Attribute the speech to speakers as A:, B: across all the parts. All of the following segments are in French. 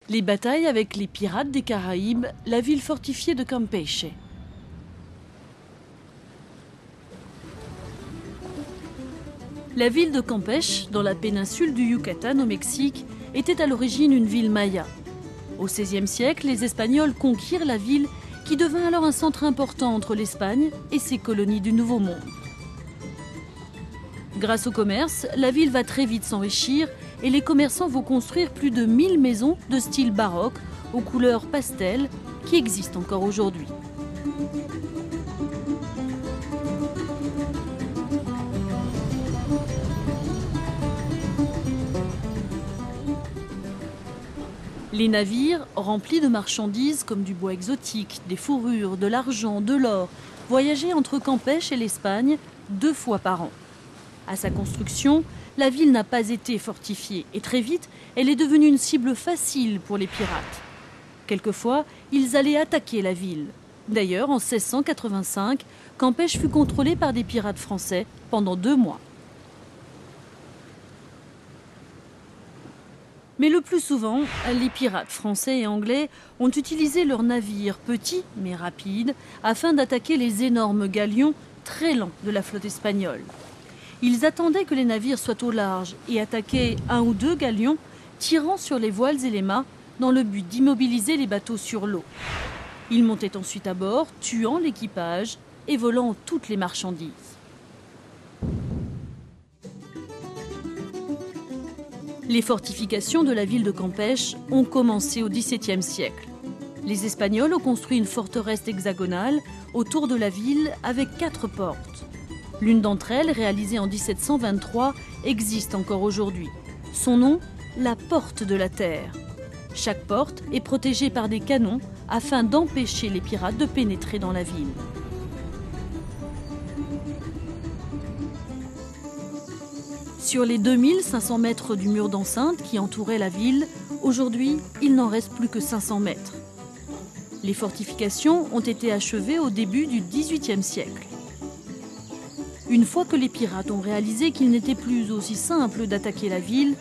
A: Les batailles avec les pirates des Caraïbes, la ville fortifiée de Campeche. La ville de Campeche, dans la péninsule du Yucatan au Mexique, était à l'origine une ville maya. Au XVIe siècle, les Espagnols conquirent la ville qui devint alors un centre important entre l'Espagne et ses colonies du Nouveau Monde. Grâce au commerce, la ville va très vite s'enrichir et les commerçants vont construire plus de 1000 maisons de style baroque aux couleurs pastel qui existent encore aujourd'hui. Les navires, remplis de marchandises comme du bois exotique, des fourrures, de l'argent, de l'or, voyageaient entre Campeche et l'Espagne 2 fois par an. À sa construction, la ville n'a pas été fortifiée et très vite, elle est devenue une cible facile pour les pirates. Quelquefois, ils allaient attaquer la ville. D'ailleurs, en 1685, Campeche fut contrôlée par des pirates français pendant 2 mois. Mais le plus souvent, les pirates français et anglais ont utilisé leurs navires petits mais rapides afin d'attaquer les énormes galions très lents de la flotte espagnole. Ils attendaient que les navires soient au large et attaquaient 1 ou 2 galions, tirant sur les voiles et les mâts dans le but d'immobiliser les bateaux sur l'eau. Ils montaient ensuite à bord, tuant l'équipage et volant toutes les marchandises. Les fortifications de la ville de Campeche ont commencé au XVIIe siècle. Les Espagnols ont construit une forteresse hexagonale autour de la ville avec 4 portes. L'une d'entre elles, réalisée en 1723, existe encore aujourd'hui. Son nom, la Porte de la Terre. Chaque porte est protégée par des canons afin d'empêcher les pirates de pénétrer dans la ville. Sur les 2500 mètres du mur d'enceinte qui entourait la ville, aujourd'hui, il n'en reste plus que 500 mètres. Les fortifications ont été achevées au début du XVIIIe siècle. Une fois que les pirates ont réalisé qu'il n'était plus aussi simple d'attaquer la ville,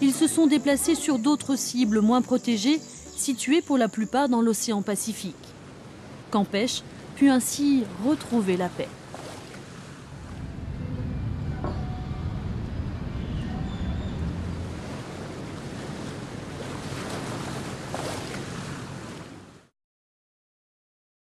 A: ils se sont déplacés sur d'autres cibles moins protégées, situées pour la plupart dans l'océan Pacifique. Campeche put ainsi retrouver la paix.